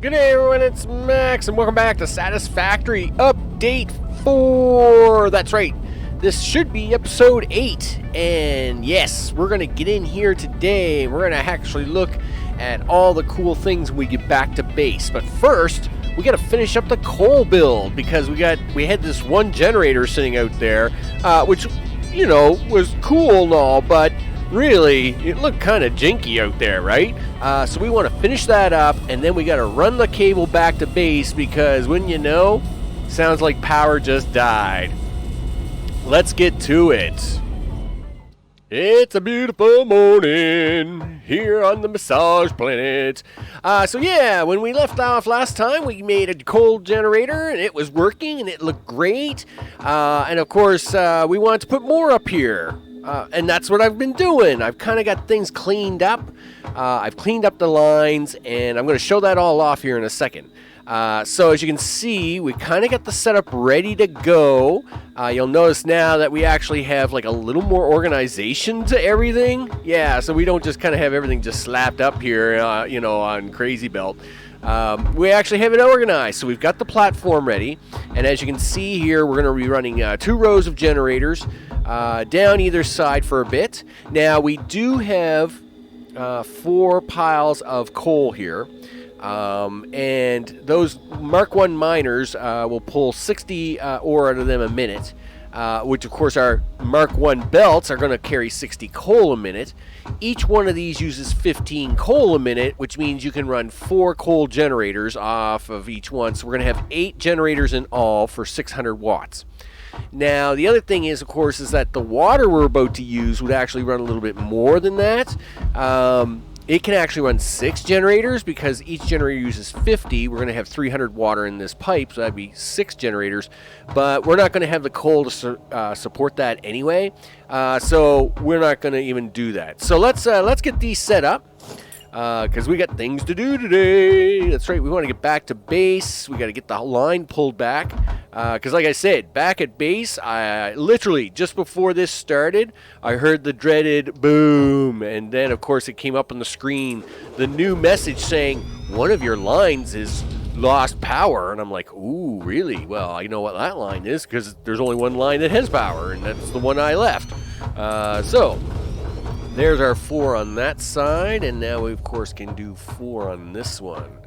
Good day everyone, it's Max and welcome back to Satisfactory Update 4. That's right, this should be episode 8. And yes, we're going to get in here today. We're going to actually look at all the cool things when we get back to base. But first, we got to finish up the coal build because we had this one generator sitting out there, which, you know, was cool and all, but really, it looked kind of janky out there, right? So we want to finish that up, and then we got to run the cable back to base because, wouldn't you know, sounds like power just died. Let's get to it. It's a beautiful morning here on the massage planet. So yeah, when we left off last time, we made a coal generator, and it was working, and it looked great. And of course, we wanted to put more up here. And that's what I've been doing. I've kind of got things cleaned up. I've cleaned up the lines, and I'm going to show that all off here in a second. So as you can see, we kind of got the setup ready to go. You'll notice now that we actually have like a little more organization to everything. Yeah, so we don't just kind of have everything just slapped up here, you know, on Crazy Belt. We actually have it organized. So we've got the platform ready. And as you can see here, we're going to be running 2 rows of generators down either side for a bit. Now we do have 4 piles of coal here. And those Mark 1 miners will pull 60 ore out of them a minute, which of course our Mark 1 belts are going to carry 60 coal a minute. Each one of these uses 15 coal a minute, which means you can run 4 coal generators off of each one. So we're going to have 8 generators in all for 600 watts. Now, the other thing is, of course, is that the water we're about to use would actually run a little bit more than that. It can actually run 6 generators because each generator uses 50. We're going to have 300 water in this pipe, so that'd be 6 generators. But we're not going to have the coal to support that anyway, so we're not going to even do that. So let's get these set up. Because we got things to do today. That's right, we want to get back to base. We got to get the line pulled back. Because like I said, back at base, I literally, just before this started, I heard the dreaded boom. And then, of course, it came up on the screen, the new message saying, one of your lines is lost power. And I'm like, ooh, really? Well, I know what that line is because there's only one line that has power, and that's the one I left. So there's our 4 on that side, and now we, of course, can do 4 on this one.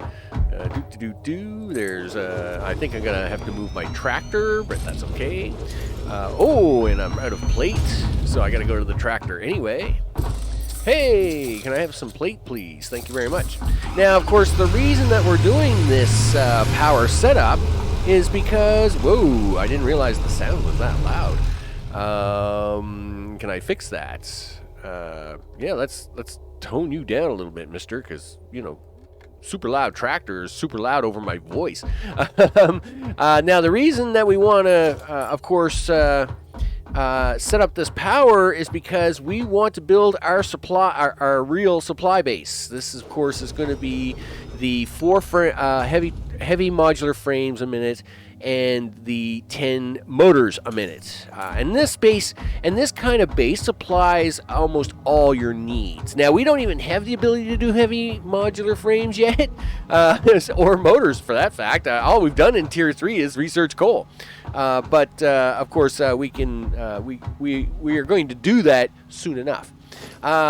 There's, I think I'm going to have to move my tractor, but that's okay. Oh, and I'm out of plate, so I got to go to the tractor anyway. Hey, can I have some plate, please? Thank you very much. Now, of course, the reason that we're doing this power setup is because, whoa, I didn't realize the sound was that loud. Can I fix that? Yeah, let's tone you down a little bit, mister, because, you know, super loud tractor is super loud over my voice. Now, the reason that we want to, of course, set up this power is because we want to build our supply, our real supply base. This, of course, is going to be the 4 heavy modular frames a minute and the 10 motors a minute. And this kind of base supplies almost all your needs. Now, we don't even have the ability to do heavy modular frames yet, or motors for that fact. All we've done in Tier 3 is research coal. But of course, we are going to do that soon enough.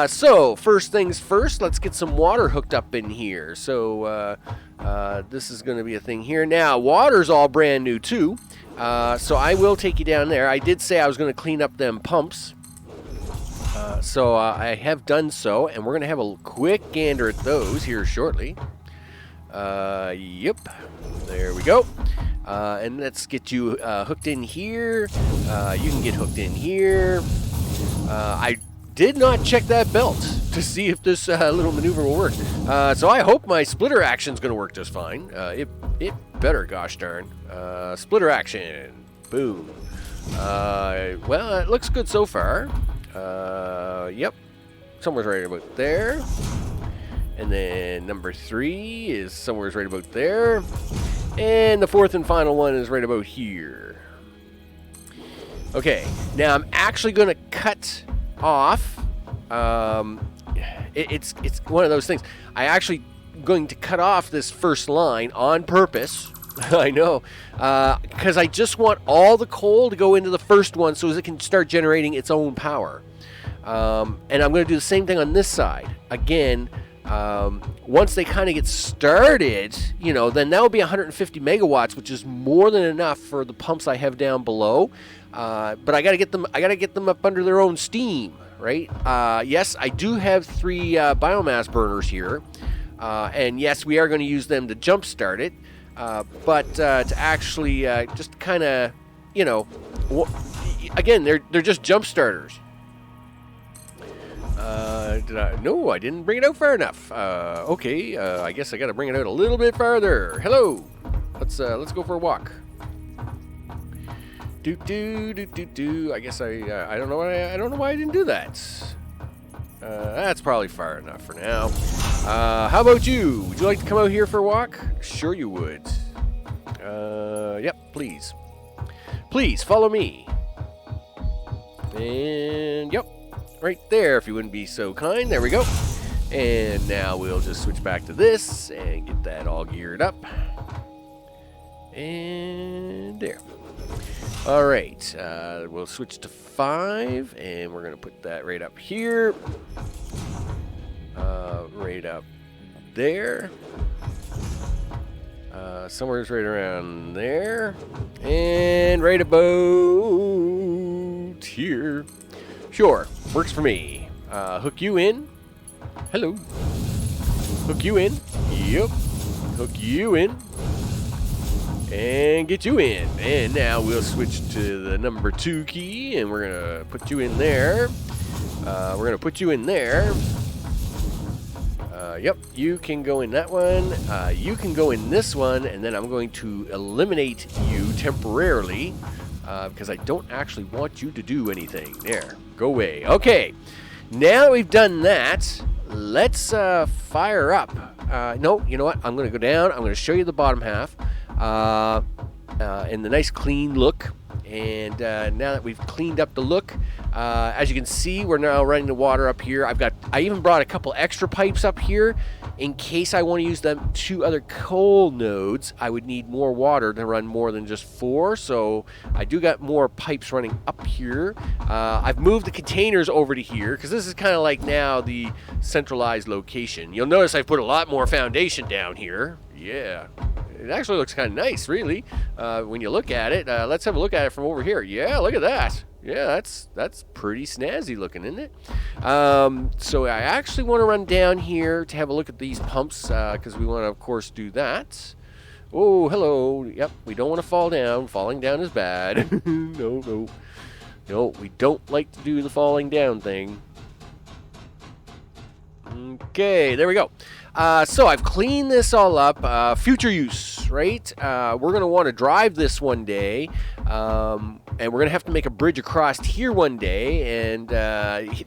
So, first things first, let's get some water hooked up in here. So, this is going to be a thing here. Now, water's all brand new, too. So, I will take you down there. I did say I was going to clean up them pumps. So, I have done so, and we're going to have a quick gander at those here shortly. Yep. There we go. And let's get you hooked in here. You can get hooked in here. I did not check that belt to see if this little maneuver will work. So I hope my splitter action is going to work just fine. It better, gosh darn. Splitter action. Boom. Well, it looks good so far. Yep. Somewhere's right about there. And then number 3 is somewhere's right about there. And the 4th and final one is right about here. Okay. Now I'm actually going to cut off. It's one of those things. I actually going to cut off this first line on purpose. I know, because I just want all the coal to go into the first one so as it can start generating its own power. And I'm going to do the same thing on this side. Again, once they kind of get started, you know, then that will be 150 megawatts, which is more than enough for the pumps I have down below. But I got to get them up under their own steam, right? Yes, I do have 3 biomass burners here. And yes, we are going to use them to jumpstart it. But to actually just kind of, you know, again, they're just jump starters. No, I didn't bring it out far enough. Okay, I guess I got to bring it out a little bit farther. Hello, let's go for a walk. I guess I don't know why I don't know why I didn't do that. That's probably far enough for now. How about you? Would you like to come out here for a walk? Sure you would. Yep, please. Please, follow me. And, yep, right there, if you wouldn't be so kind. There we go. And now we'll just switch back to this and get that all geared up. And there. All right, we'll switch to 5, and we're going to put that right up here. Right up there. Somewhere's right around there. And right about here. Sure, works for me. Hook you in. Hello. Hook you in. Yep. Hook you in. And get you in. And now we'll switch to the number 2 key, and we're going to put you in there. We're going to put you in there. Yep, you can go in that one. You can go in this one, and then I'm going to eliminate you temporarily because I don't actually want you to do anything. There, go away. Okay, now that we've done that, let's fire up. No, you know what? I'm going to go down. I'm going to show you the bottom half in the nice clean look. And now that we've cleaned up the look, as you can see, we're now running the water up here. I even brought a couple extra pipes up here in case I want to use them 2 other coal nodes. I would need more water to run more than just 4, so I do got more pipes running up here. I've moved the containers over to here because this is kind of like now the centralized location. You'll notice I've put a lot more foundation down here. Yeah. It actually looks kind of nice, really, when you look at it. Let's have a look at it from over here. Yeah, look at that. Yeah, that's pretty snazzy looking, isn't it? So I actually want to run down here to have a look at these pumps because we want to, of course, do that. Oh, hello. Yep, we don't want to fall down. Falling down is bad. No, we don't like to do the falling down thing. Okay, there we go. So I've cleaned this all up. Future use, right? We're going to want to drive this one day. And we're going to have to make a bridge across here one day. And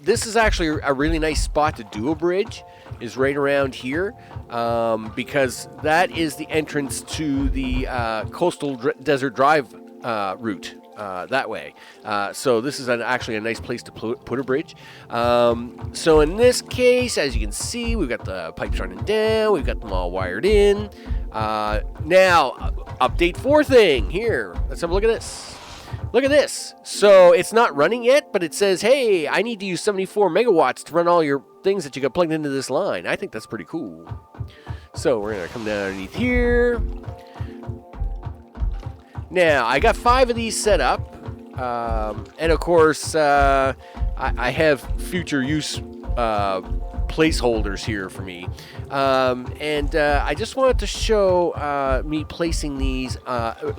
this is actually a really nice spot to do a bridge, is right around here. Because that is the entrance to the coastal desert drive route. That way. So this is actually a nice place to put a bridge. So in this case, as you can see, we've got the pipes running down. We've got them all wired in. Now, update 4 thing. Here, let's have a look at this. Look at this. So it's not running yet, but it says, hey, I need to use 74 megawatts to run all your things that you got plugged into this line. I think that's pretty cool. So we're going to come down underneath here. Now, I got 5 of these set up, and of course, I have future use placeholders here for me, and I just wanted to show me placing these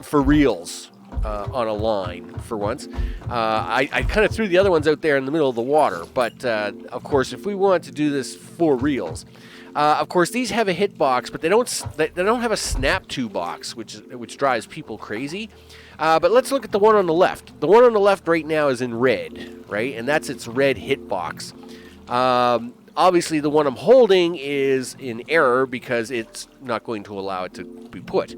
for reals on a line for once. I kind of threw the other ones out there in the middle of the water, but of course, if we want to do this for reals, of course, these have a hitbox, but they don't have a snap to box, which drives people crazy. But let's look at the one on the left. The one on the left right now is in red, right? And that's its red hitbox. Obviously, the one I'm holding is in error because it's not going to allow it to be put.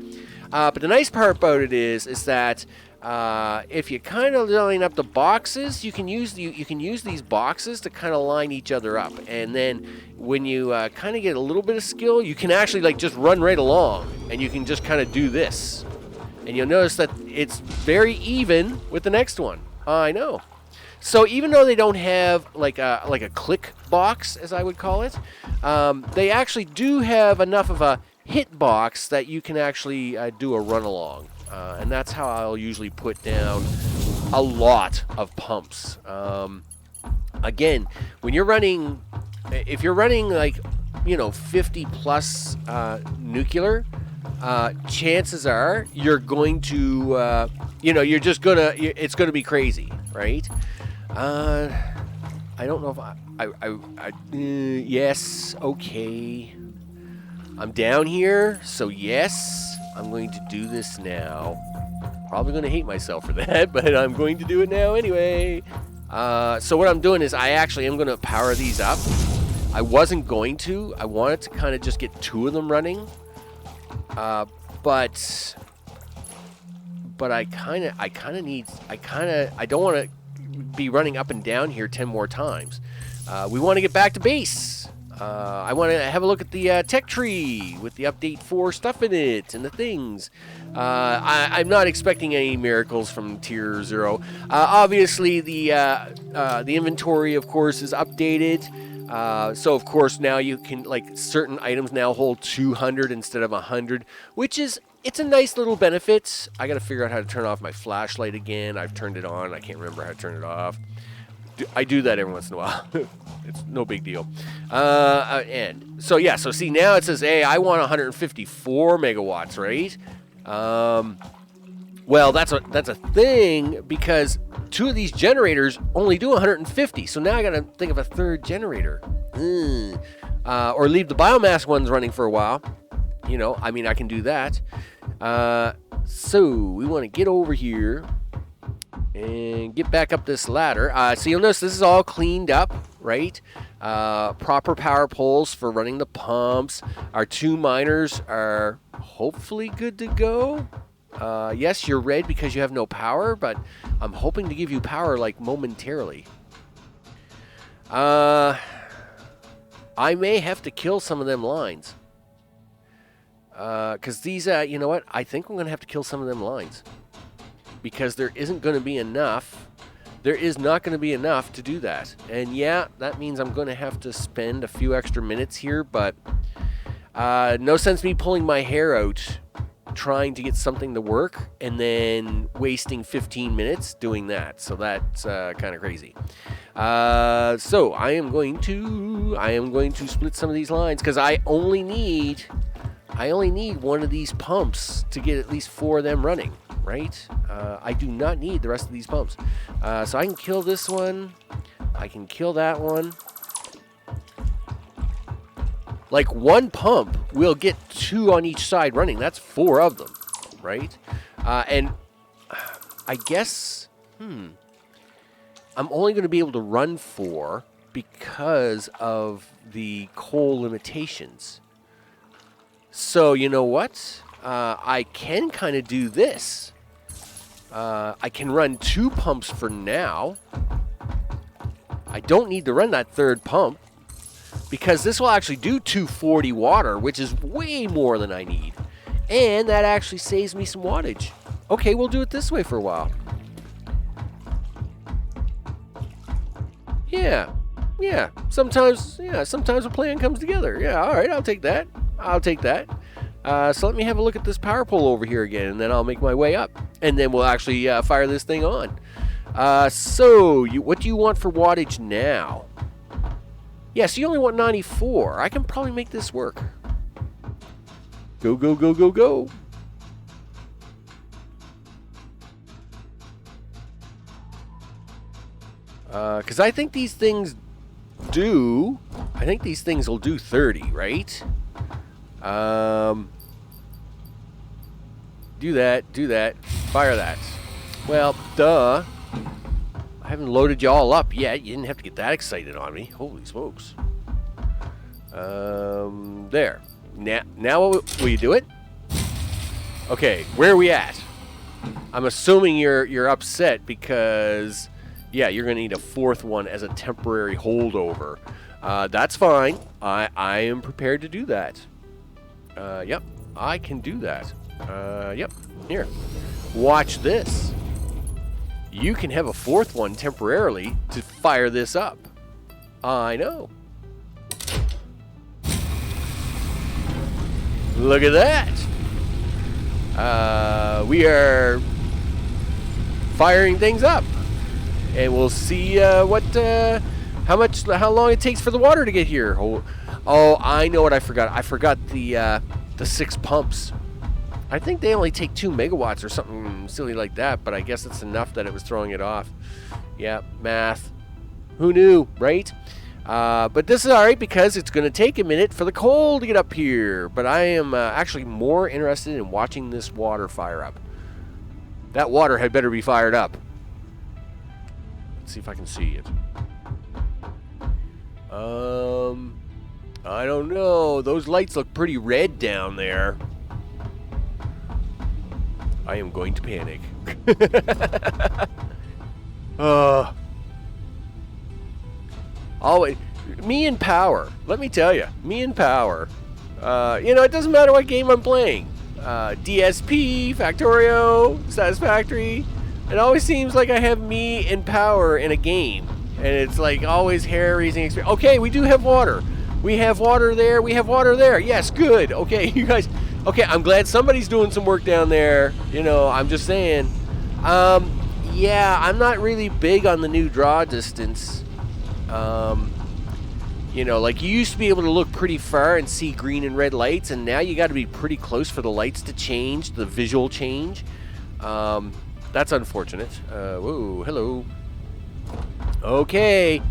But the nice part about it is that If you kind of line up the boxes, you can use these boxes to kind of line each other up. And then when you kind of get a little bit of skill, you can actually like just run right along, and you can just kind of do this. And you'll notice that it's very even with the next one. I know. So even though they don't have like a click box, as I would call it, they actually do have enough of a hit box that you can actually do a run along. And that's how I'll usually put down a lot of pumps. Again, when you're running, if you're running like, 50 plus nuclear, chances are you're going to, it's going to be crazy, right? I don't know if yes, okay. I'm down here, so yes, I'm going to do this now. Probably going to hate myself for that, but I'm going to do it now anyway. So what I'm doing is I actually am going to power these up. I wasn't going to. I wanted to kind of just get 2 of them running. But I don't want to be running up and down here 10 more times. We want to get back to base. I want to have a look at the tech tree with the update 4 stuff in it and the things. I'm not expecting any miracles from tier 0. Obviously, the inventory, of course, is updated. So, of course, now you can, like, certain items now hold 200 instead of 100, which is, it's a nice little benefit. I got to figure out how to turn off my flashlight again. I've turned it on. I can't remember how to turn it off. I do that every once in a while. It's no big deal. And so, yeah, so see, now it says, hey, I want 154 megawatts, right? Well, that's a thing because 2 of these generators only do 150. So now I got to think of a 3rd generator. Or leave the biomass ones running for a while. I can do that. So we want to get over here and get back up this ladder. So you'll notice this is all cleaned up, right? Proper power poles for running the pumps. Our 2 miners are hopefully good to go. Yes, you're red because you have no power, but I'm hoping to give you power like momentarily. I may have to kill some of them lines. Because these, you know what? I think I'm going to have to kill some of them lines. Because there isn't going to be enough. There is not going to be enough to do that. And yeah, that means I'm going to have to spend a few extra minutes here, but no sense me pulling my hair out trying to get something to work and then wasting 15 minutes doing that. So that's kind of crazy. So I am going to split some of these lines because I only need 1 of these pumps to get at least 4 of them running, right? I do not need the rest of these pumps. So I can kill this one. I can kill that one. Like 1 pump will get 2 on each side running. That's 4 of them, right? And I guess, I'm only going to be able to run 4 because of the coal limitations. So you know what? I can kind of do this. I can run 2 pumps for now. I don't need to run that 3rd pump because this will actually do 240 water, which is way more than I need. And that actually saves me some wattage. Okay, we'll do it this way for a while. Yeah. Sometimes a plan comes together. Yeah, all right, I'll take that. So let me have a look at this power pole over here again, and then I'll make my way up. And then we'll actually fire this thing on. What do you want for wattage now? Yeah, so you only want 94. I can probably make this work. Go. Because I think these things will do 30, right? Do that. Fire that. Well, duh. I haven't loaded y'all up yet. You didn't have to get that excited on me. Holy smokes. There. Now will you do it? Okay, where are we at? I'm assuming you're upset because, yeah, you're going to need a fourth one as a temporary holdover. That's fine. I am prepared to do that. Yep, I can do that. Yep, here. Watch this. You can have a fourth one temporarily to fire this up. I know. Look at that. We are firing things up, and we'll see how long it takes for the water to get here. Oh, I know what I forgot. I forgot the 6 pumps. I think they only take 2 megawatts or something silly like that, but I guess it's enough that it was throwing it off. Yeah, math. Who knew, right? But this is alright because it's going to take a minute for the coal to get up here. But I am actually more interested in watching this water fire up. That water had better be fired up. Let's see if I can see it. I don't know. Those lights look pretty red down there. I am going to panic. Always, me and power. Let me tell you, me and power. It doesn't matter what game I'm playing. DSP, Factorio, Satisfactory. It always seems like I have me and power in a game, and it's like always hair-raising experience. Okay, we do have water. We have water there. We have water there. Yes, good. Okay, you guys. Okay, I'm glad somebody's doing some work down there. I'm just saying. Yeah, I'm not really big on the new draw distance. Like you used to be able to look pretty far and see green and red lights, and now you got to be pretty close for the lights to change, the visual change. That's unfortunate. Whoa, hello. Okay.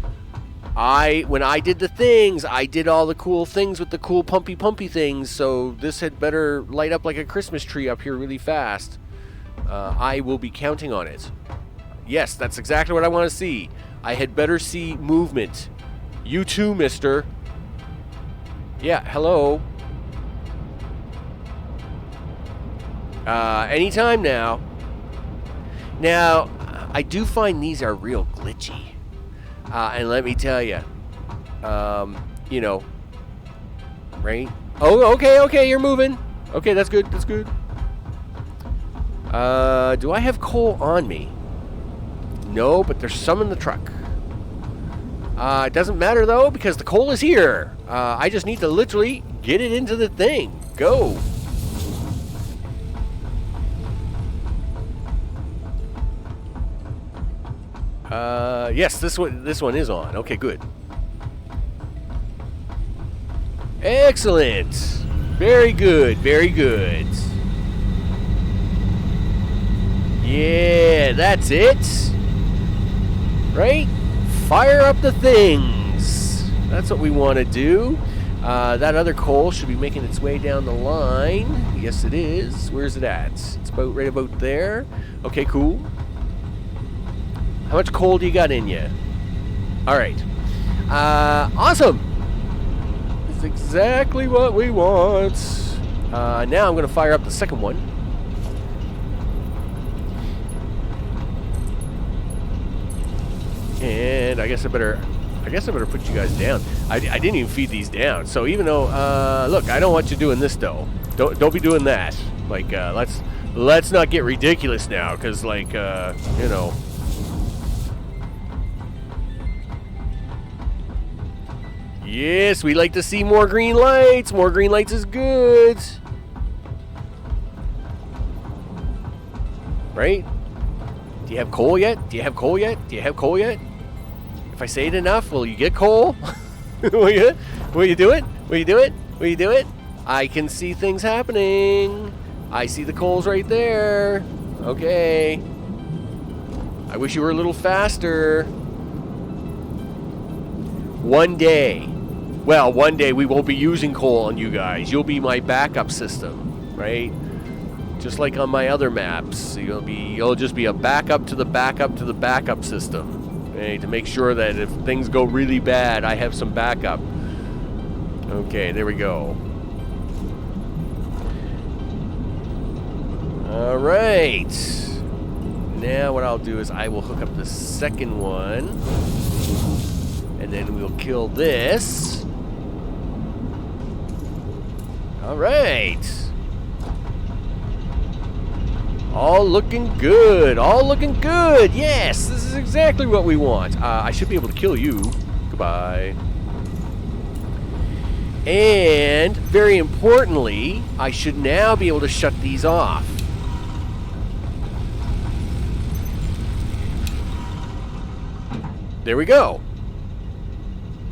When I did the things, I did all the cool things with the cool pumpy things, so this had better light up like a Christmas tree up here really fast. I will be counting on it. Yes, that's exactly what I want to see. I had better see movement. You too, mister. Yeah, hello. Anytime now. Now, I do find these are real glitchy. And let me tell you, right? Oh, okay, you're moving. Okay, that's good, do I have coal on me? No, but there's some in the truck. It doesn't matter, though, because the coal is here. I just need to literally get it into the thing. Go. Yes, this one is on. Okay, good. Excellent. Very good, very good. Yeah, that's it. Right? Fire up the things. That's what we want to do. That other coal should be making its way down the line. Yes, it is. Where's it at? It's right about there. Okay, cool. How much coal do you got in you? All right. Awesome. That's exactly what we want. Now I'm going to fire up the second one. And I guess I better put you guys down. I didn't even feed these down. So even though, look, I don't want you doing this though. Don't be doing that. Like, let's not get ridiculous now, because like, Yes, we like to see more green lights. More green lights is good. Right? Do you have coal yet? If I say it enough, will you get coal? Will you do it? I can see things happening. I see the coals right there. Okay. I wish you were a little faster. One day we won't be using coal on you guys. You'll be my backup system, right? Just like on my other maps, you'll just be a backup to the backup system, okay? To make sure that if things go really bad, I have some backup. Okay, there we go. All right. Now what I'll do is I will hook up the second one. And then we'll kill this. All right. All looking good. All looking good. Yes, this is exactly what we want. I should be able to kill you. Goodbye. And very importantly, I should now be able to shut these off. There we go.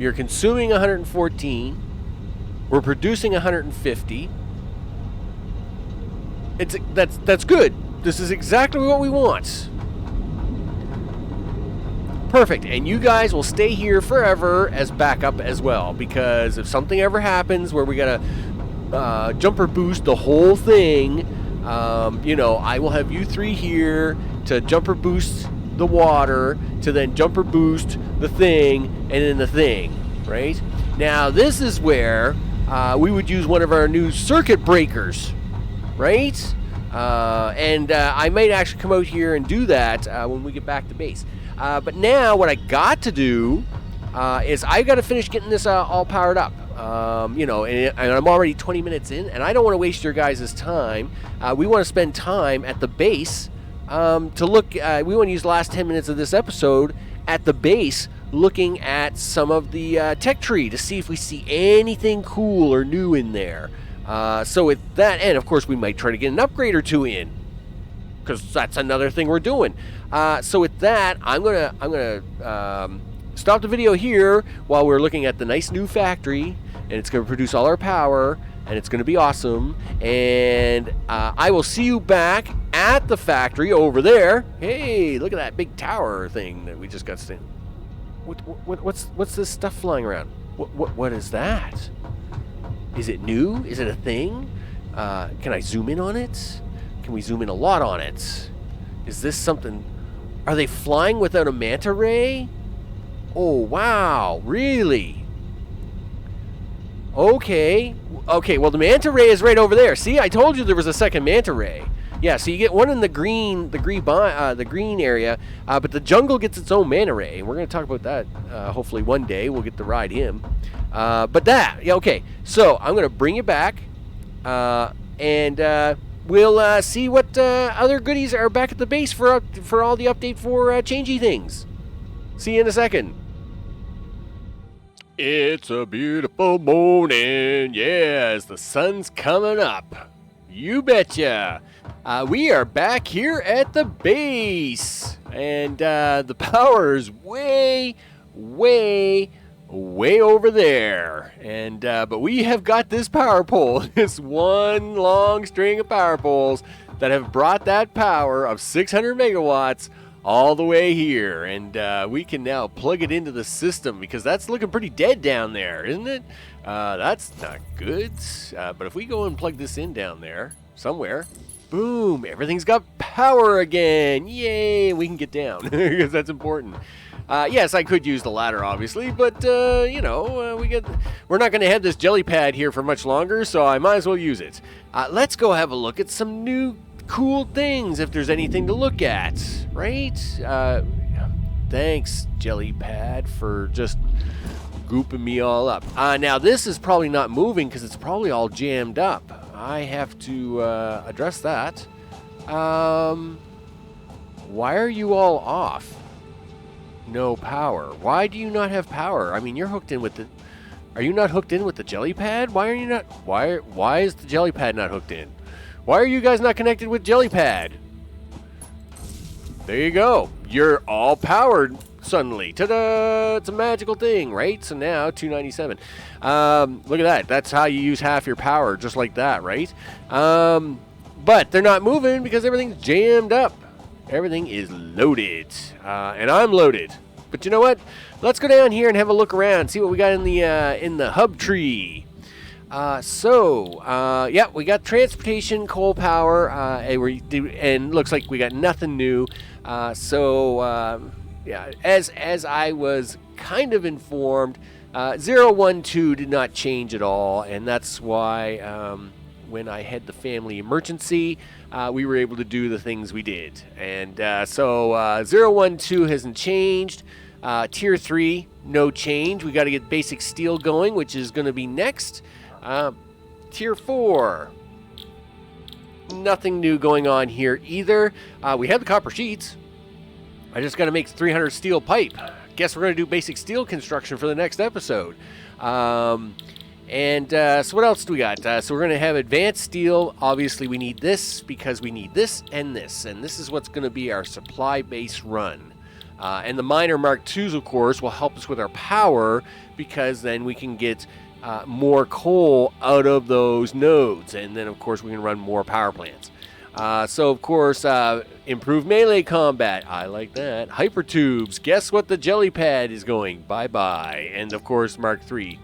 You're consuming 114. We're producing 150. That's good. This is exactly what we want. Perfect. And you guys will stay here forever as backup as well, because if something ever happens where we gotta jumper boost the whole thing, you know, I will have you three here to jumper boost the water, to then jumper boost the thing, and then the thing, right? Now this is where we would use one of our new circuit breakers, right? And I might actually come out here and do that when we get back to base. But now what I got to do is I got to finish getting this all powered up. You know, and I'm already 20 minutes in, and I don't want to waste your guys' time. We want to spend time at the base to look. We want to use the last 10 minutes of this episode at the base, looking at some of the tech tree to see if we see anything cool or new in there. So with that, and of course we might try to get an upgrade or two in, because that's another thing we're doing. So with that, I'm gonna stop the video here while we're looking at the nice new factory, and it's gonna produce all our power, and it's gonna be awesome. And I will see you back at the factory over there. Hey, look at that big tower thing that we just got to. What's this stuff flying around? What is that? Is it new? Is it a thing? Can I zoom in on it? Can we zoom in a lot on it? Is this something? Are they flying without a manta ray? Oh, wow. Really? Okay. Okay, well, the manta ray is right over there. See, I told you there was a second manta ray. Yeah, so you get one in the green area, but the jungle gets its own manta ray. And we're going to talk about that hopefully one day. We'll get to ride him. But that, yeah, okay. So I'm going to bring you back, and we'll see what other goodies are back at the base for all the update for changey things. See you in a second. It's a beautiful morning. Yes, the sun's coming up. You betcha. We are back here at the base, and the power is way over there, and but we have got this power pole, this one long string of power poles that have brought that power of 600 megawatts all the way here, and we can now plug it into the system, because that's looking pretty dead down there, isn't it? That's not good. But if we go and plug this in down there somewhere, boom, everything's got power again. Yay, we can get down because that's important. Yes, I could use the ladder, obviously, but you know, we're not going to have this jelly pad here for much longer, so I might as well use it. Let's go have a look at some new cool things, if there's anything to look at, right? Thanks, jelly pad, for just gooping me all up. Now this is probably not moving because it's probably all jammed up. I have to address that. Why are you all off? No power. Why do you not have power? I mean, you're hooked in with the... Are you not hooked in with the jelly pad? Why are you not... Why is the jelly pad not hooked in? Why are you guys not connected with jelly pad? There you go. You're all powered suddenly. Ta-da! It's a magical thing, right? So now, 297. Look at that. That's how you use half your power, just like that, right? But they're not moving because everything's jammed up. Everything is loaded, and I'm loaded. But you know what? Let's go down here and have a look around, see what we got in the hub tree. Yeah, we got transportation, coal power, and looks like we got nothing new. Yeah, as I was kind of informed, 012 did not change at all, and that's why when I had the family emergency, we were able to do the things we did. And so 0, 1, 2 hasn't changed. Tier 3, no change. We got to get basic steel going, which is going to be next. Tier 4, nothing new going on here either. We have the copper sheets. I just got to make 300 steel pipe. Guess we're going to do basic steel construction for the next episode. So what else do we got? So we're going to have advanced steel. Obviously, we need this because we need this. And this is what's going to be our supply base run. And the miner Mark IIs, of course, will help us with our power because then we can get more coal out of those nodes. And then, of course, we can run more power plants. So, of course, improved melee combat. I like that. Hypertubes. Guess what the jelly pad is going? Bye-bye. And, of course, Mark III.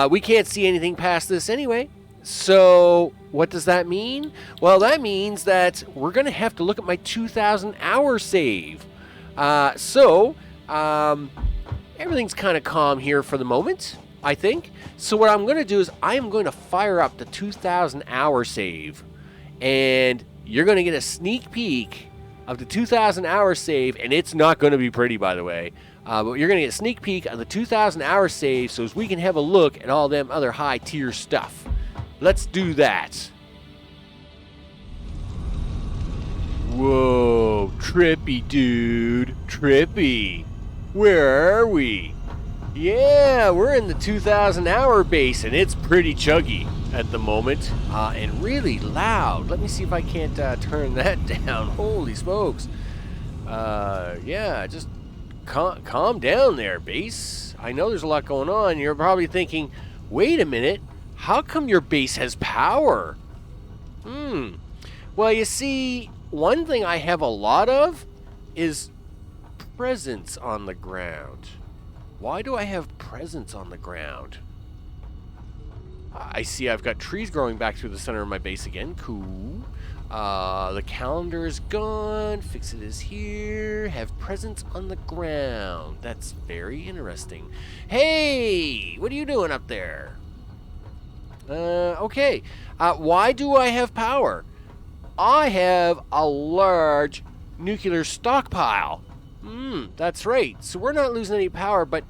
We can't see anything past this anyway. So, what does that mean? Well, that means that we're going to have to look at my 2,000-hour save. Everything's kind of calm here for the moment, I think. So what I'm going to do is I am going to fire up the 2,000-hour save. And you're going to get a sneak peek of the 2,000-hour save. And it's not going to be pretty, by the way. But you're going to get a sneak peek of the 2,000-hour save so as we can have a look at all them other high-tier stuff. Let's do that. Whoa, trippy, dude. Trippy. Where are we? Yeah, we're in the 2,000-hour base, and it's pretty chuggy at the moment. And really loud. Let me see if I can't turn that down. Holy smokes. Yeah, just calm down there, base. I know there's a lot going on. You're probably thinking, wait a minute. How come your base has power? Well, you see, one thing I have a lot of is presence on the ground. Why do I have presence on the ground? I see I've got trees growing back through the center of my base again. Cool. The calendar is gone. FICSIT is here. Have presence on the ground. That's very interesting. Hey, what are you doing up there? Okay. Why do I have power? I have a large nuclear stockpile. That's right. So we're not losing any power, but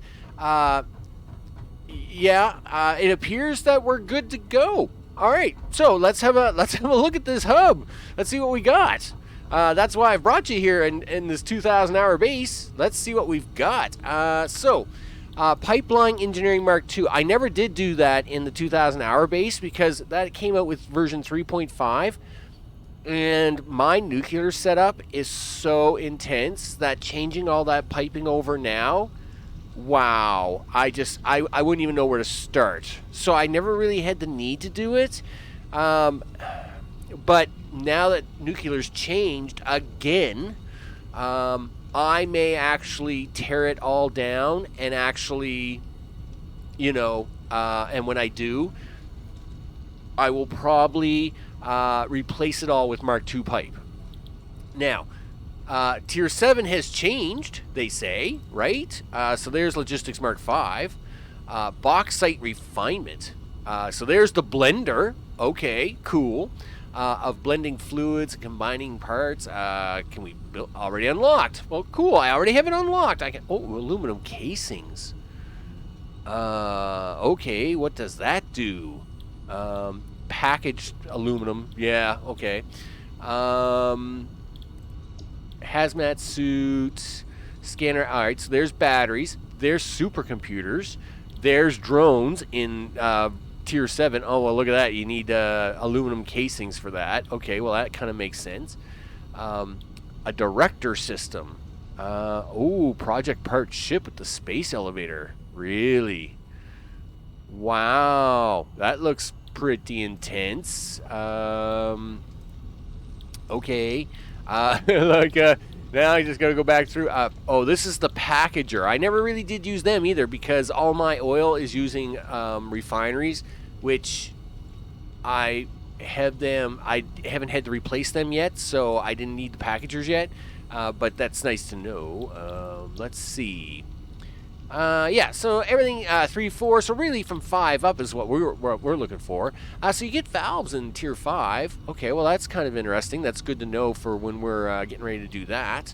it appears that we're good to go. All right. So let's have a look at this hub. Let's see what we got. That's why I've brought you here in this 2,000-hour base. Let's see what we've got. Pipeline Engineering Mark II. I never did do that in the 2,000-hour base because that came out with version 3.5. And my nuclear setup is so intense that changing all that piping over now, wow, I wouldn't even know where to start. So I never really had the need to do it. But now that nuclear's changed again, I may actually tear it all down and actually, and when I do, I will probably replace it all with Mark II pipe. Now, Tier 7 has changed, they say, right? So there's Logistics Mark V. Bauxite Refinement. So there's the blender. Okay, cool. Of blending fluids and combining parts. Can we build? Already unlocked. Well, cool. I already have it unlocked. Aluminum casings. Okay, what does that do? Packaged aluminum. Yeah, okay. Hazmat suit, scanner. All right, so there's batteries. There's supercomputers. There's drones in Tier 7. Oh, well, look at that. You need aluminum casings for that. Okay, well, that kind of makes sense. A director system. Project part ship with the space elevator. Really? Wow. That looks pretty intense. Okay. Now I just gotta go back through. This is the packager. I never really did use them either because all my oil is using refineries, which I haven't had to replace them yet, so I didn't need the packagers yet. But that's nice to know. Let's see. Yeah, so everything 3, 4. So really, from 5 up is what we're looking for. So you get valves in tier 5. Okay, well that's kind of interesting. That's good to know for when we're getting ready to do that.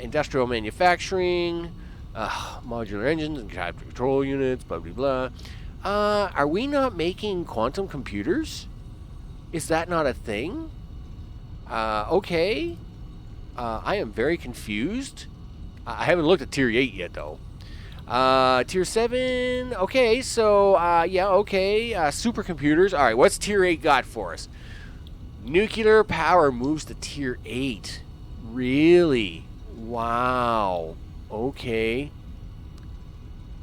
Industrial manufacturing, modular engines and control units, blah blah blah. Are we not making quantum computers? Is that not a thing? Okay. I am very confused. I haven't looked at tier 8 yet, though. Tier 7. Okay, so, yeah, okay. Supercomputers. All right, what's tier 8 got for us? Nuclear power moves to tier 8. Really? Wow. Okay.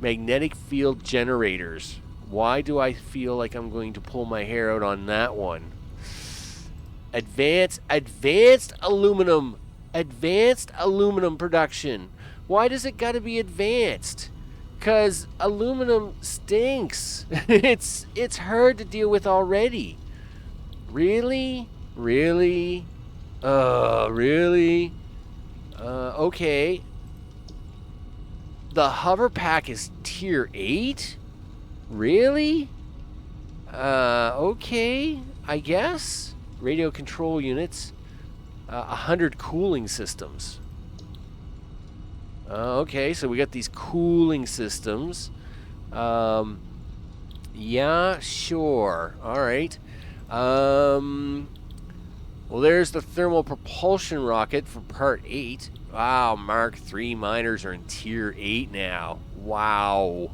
Magnetic field generators. Why do I feel like I'm going to pull my hair out on that one? Advanced aluminum production. Why does it got to be advanced? Because aluminum stinks. It's hard to deal with already. Really? Really? Really? Okay. The hover pack is tier 8? Really? Okay, I guess. Radio control units. 100 cooling systems. Okay, so we got these cooling systems. Yeah, sure. All right. Well, there's the thermal propulsion rocket for part 8. Wow, Mark III miners are in tier 8 now. Wow.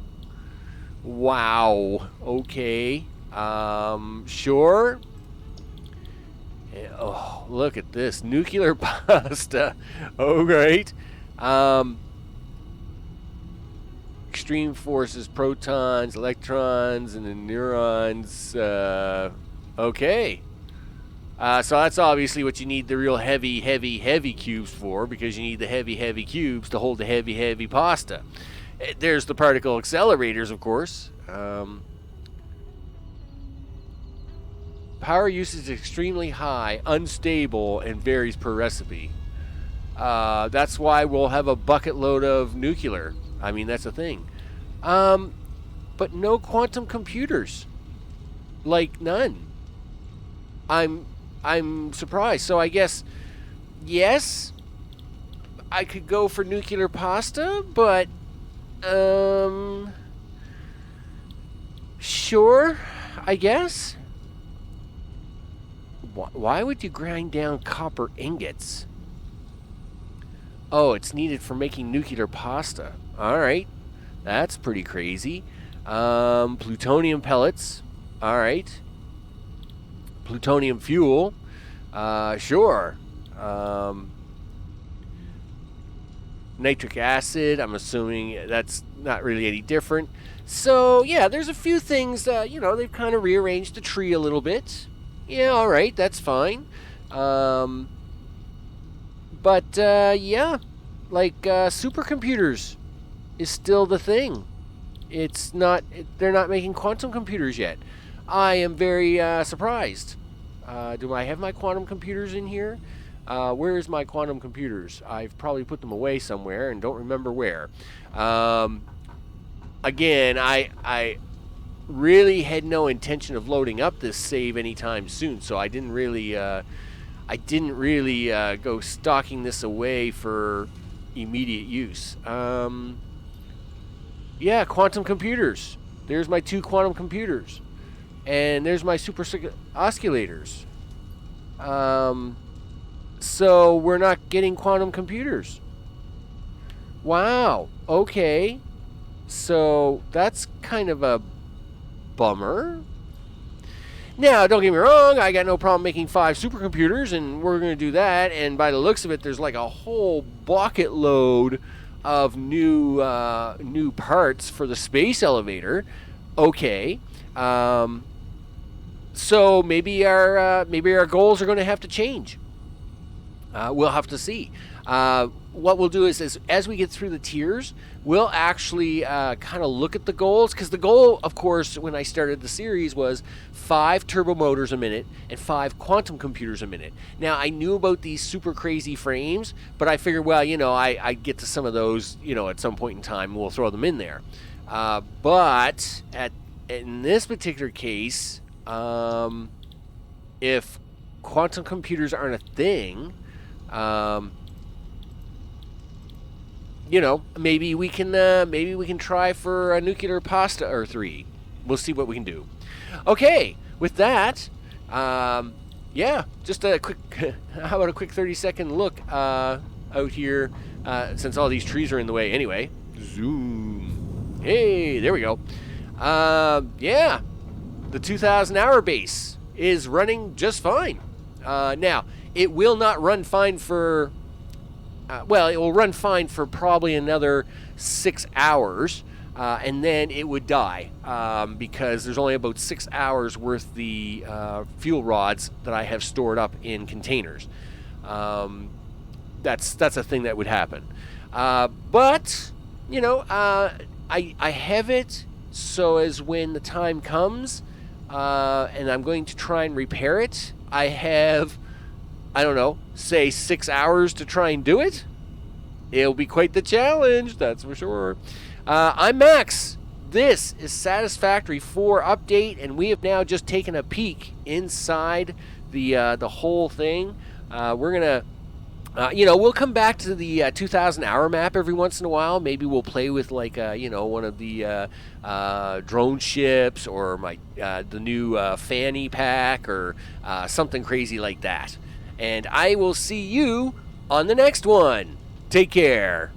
Wow. Okay. Sure. Oh, look at this. Nuclear pasta. Oh, great. Extreme forces, protons, electrons, and the neurons. Okay. So that's obviously what you need the real heavy cubes for, because you need the heavy cubes to hold the heavy pasta. There's the particle accelerators, of course. Power usage is extremely high, unstable, and varies per recipe. That's why we'll have a bucket load of nuclear. I mean, that's a thing. But no quantum computers. Like, none. I'm surprised. So I guess, yes, I could go for nuclear pasta, but, sure, I guess. Why would you grind down copper ingots? Oh, it's needed for making nuclear pasta. All right. That's pretty crazy. Plutonium pellets. All right. Plutonium fuel. Sure. Nitric acid. I'm assuming that's not really any different. So, yeah, there's a few things, they've kind of rearranged the tree a little bit. Yeah, all right, that's fine. Yeah, like supercomputers is still the thing. It's not. They're not making quantum computers yet. I am very surprised. Do I have my quantum computers in here? Where is my quantum computers? I've probably put them away somewhere and don't remember where. Again, I really had no intention of loading up this save anytime soon, so I didn't really go stocking this away for immediate use. Yeah, quantum computers. There's my 2 quantum computers, and there's my super oscillators. So we're not getting quantum computers. Wow. Okay. So that's kind of a bummer. Now, don't get me wrong, I got no problem making 5 supercomputers, and we're going to do that, and by the looks of it, there's like a whole bucket load of new parts for the space elevator. Okay. So maybe our goals are going to have to change. We'll have to see. what we'll do is as we get through the tiers, we'll actually kind of look at the goals, because the goal, of course, when I started the series was 5 turbo motors a minute and 5 quantum computers a minute. Now, I knew about these super crazy frames, but I figured, well, I get to some of those, at some point in time, we'll throw them in there. But in this particular case, if quantum computers aren't a thing, maybe we can try for a nuclear pasta or 3. We'll see what we can do. Okay, with that, just a quick. How about a quick 30-second look out here, since all these trees are in the way. Anyway, zoom. Hey, there we go. The 2,000-hour base is running just fine. Now, it will not run fine for. It will run fine for probably another 6 hours, and then it would die because there's only about 6 hours worth the fuel rods that I have stored up in containers. That's a thing that would happen. But I have it so as when the time comes, and I'm going to try and repair it, I have, I don't know, say 6 hours to try and do it. It'll be quite the challenge, that's for sure. I'm Max. This is Satisfactory 4 update, and we have now just taken a peek inside the whole thing. We're gonna, we'll come back to the 2,000-hour map every once in a while. Maybe we'll play with one of the drone ships, or the new fanny pack, or something crazy like that. And I will see you on the next one. Take care.